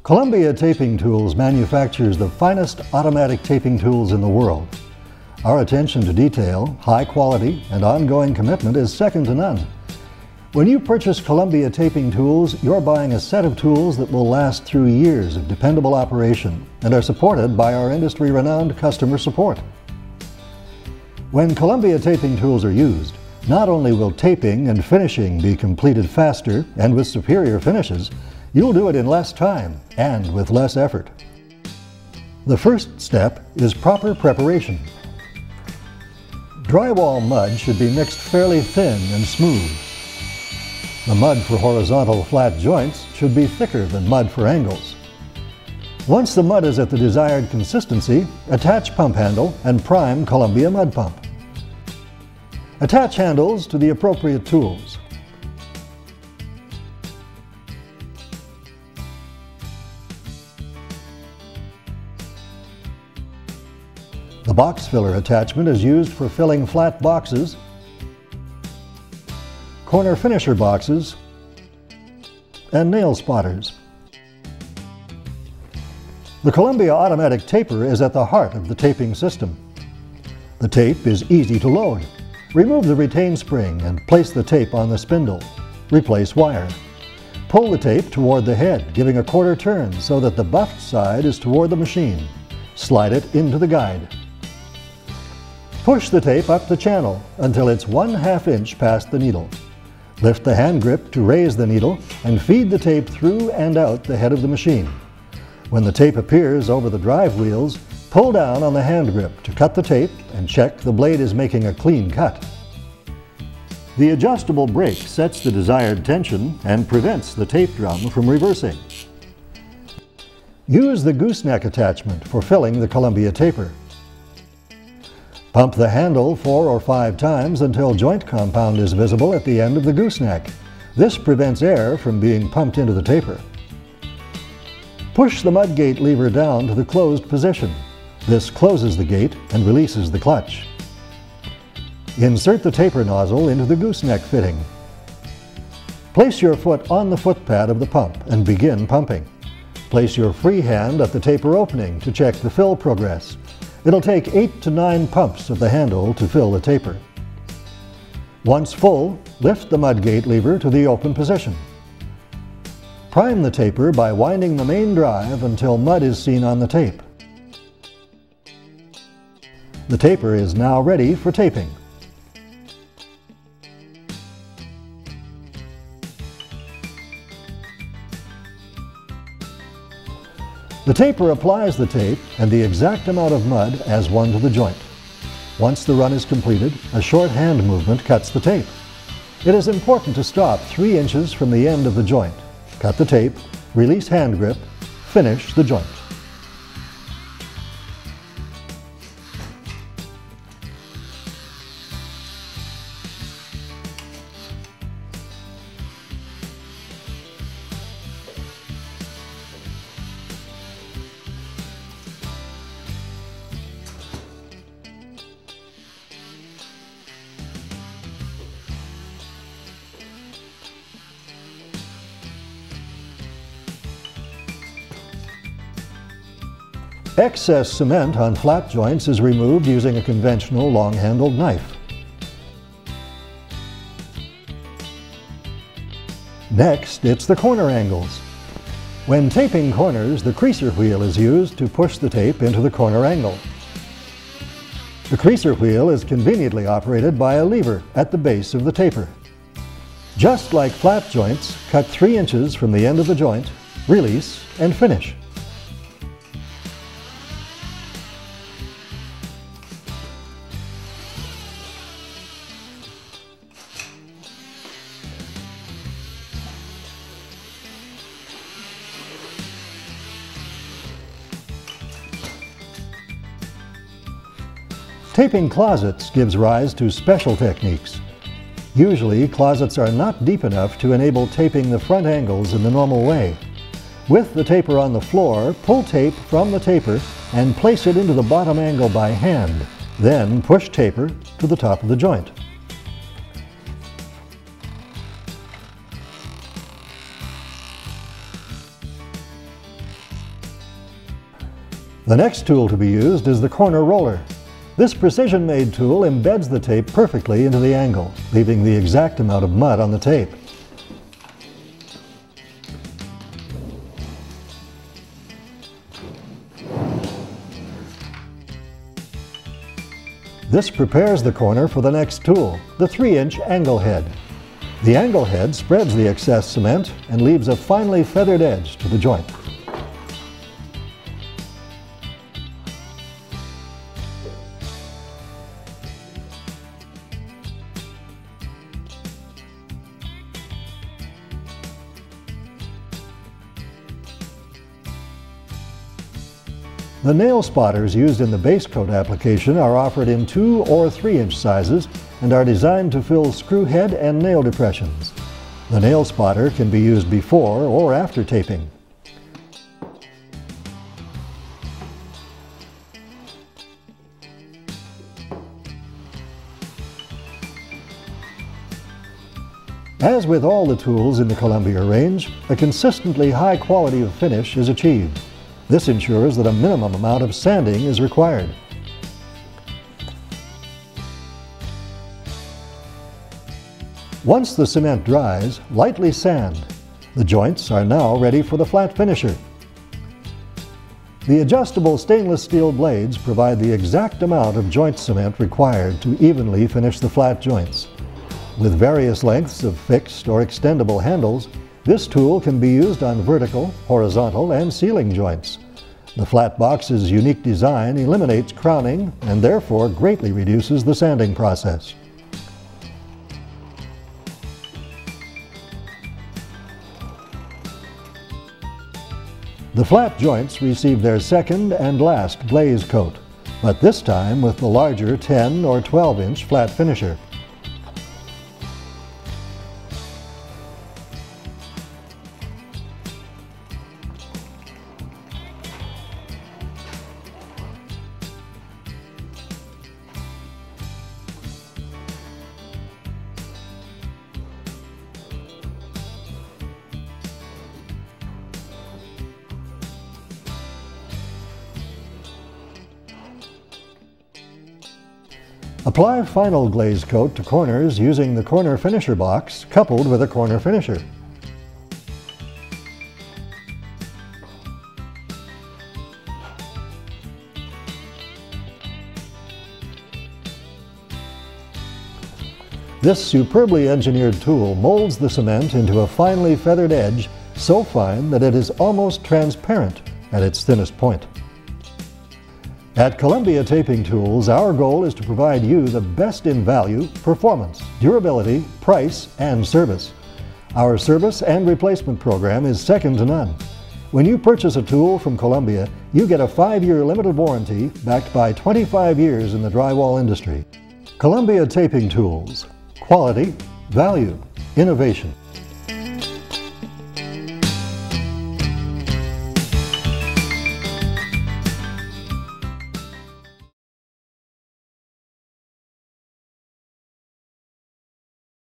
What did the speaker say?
Columbia Taping Tools manufactures the finest automatic taping tools in the world. Our attention to detail, high quality, and ongoing commitment is second to none. When you purchase Columbia Taping Tools, you're buying a set of tools that will last through years of dependable operation and are supported by our industry-renowned customer support. When Columbia Taping Tools are used, not only will taping and finishing be completed faster and with superior finishes, you'll do it in less time and with less effort. The first step is proper preparation. Drywall mud should be mixed fairly thin and smooth. The mud for horizontal flat joints should be thicker than mud for angles. Once the mud is at the desired consistency, attach pump handle and prime Columbia mud pump. Attach handles to the appropriate tools. The box filler attachment is used for filling flat boxes, corner finisher boxes, and nail spotters. The Columbia automatic taper is at the heart of the taping system. The tape is easy to load. Remove the retain spring and place the tape on the spindle. Replace wire. Pull the tape toward the head, giving a quarter turn so that the buffed side is toward the machine. Slide it into the guide. Push the tape up the channel until it's 1/2 inch past the needle. Lift the hand grip to raise the needle and feed the tape through and out the head of the machine. When the tape appears over the drive wheels, pull down on the hand grip to cut the tape and check the blade is making a clean cut. The adjustable brake sets the desired tension and prevents the tape drum from reversing. Use the gooseneck attachment for filling the Columbia taper. Pump the handle 4 or 5 times until joint compound is visible at the end of the gooseneck. This prevents air from being pumped into the taper. Push the mud gate lever down to the closed position. This closes the gate and releases the clutch. Insert the taper nozzle into the gooseneck fitting. Place your foot on the footpad of the pump and begin pumping. Place your free hand at the taper opening to check the fill progress. It'll take 8 to 9 pumps of the handle to fill the taper. Once full, lift the mud gate lever to the open position. Prime the taper by winding the main drive until mud is seen on the tape. The taper is now ready for taping. The taper applies the tape and the exact amount of mud as one to the joint. Once the run is completed, a short hand movement cuts the tape. It is important to stop 3 inches from the end of the joint. Cut the tape, release hand grip, finish the joint. Excess cement on flat joints is removed using a conventional long-handled knife. Next, it's the corner angles. When taping corners, the creaser wheel is used to push the tape into the corner angle. The creaser wheel is conveniently operated by a lever at the base of the taper. Just like flat joints, cut 3 inches from the end of the joint, release, and finish. Taping closets gives rise to special techniques. Usually, closets are not deep enough to enable taping the front angles in the normal way. With the taper on the floor, pull tape from the taper and place it into the bottom angle by hand, Then push taper to the top of the joint. The next tool to be used is the corner roller. This precision-made tool embeds the tape perfectly into the angle, leaving the exact amount of mud on the tape. This prepares the corner for the next tool, the 3-inch angle head. The angle head spreads the excess cement and leaves a finely feathered edge to the joint. The nail spotters used in the base coat application are offered in 2 or 3-inch sizes and are designed to fill screw head and nail depressions. The nail spotter can be used before or after taping. As with all the tools in the Columbia range, a consistently high quality of finish is achieved. This ensures that a minimum amount of sanding is required. Once the cement dries, lightly sand. The joints are now ready for the flat finisher. The adjustable stainless steel blades provide the exact amount of joint cement required to evenly finish the flat joints. With various lengths of fixed or extendable handles, this tool can be used on vertical, horizontal, and ceiling joints. The flat box's unique design eliminates crowning and therefore greatly reduces the sanding process. The flat joints receive their second and last glaze coat, but this time with the larger 10 or 12-inch flat finisher. Apply final glaze coat to corners using the corner finisher box coupled with a corner finisher. This superbly engineered tool molds the cement into a finely feathered edge so fine that it is almost transparent at its thinnest point. At Columbia Taping Tools, our goal is to provide you the best in value, performance, durability, price, and service. Our service and replacement program is second to none. When you purchase a tool from Columbia, you get a 5-year limited warranty backed by 25 years in the drywall industry. Columbia Taping Tools. Quality, value, innovation.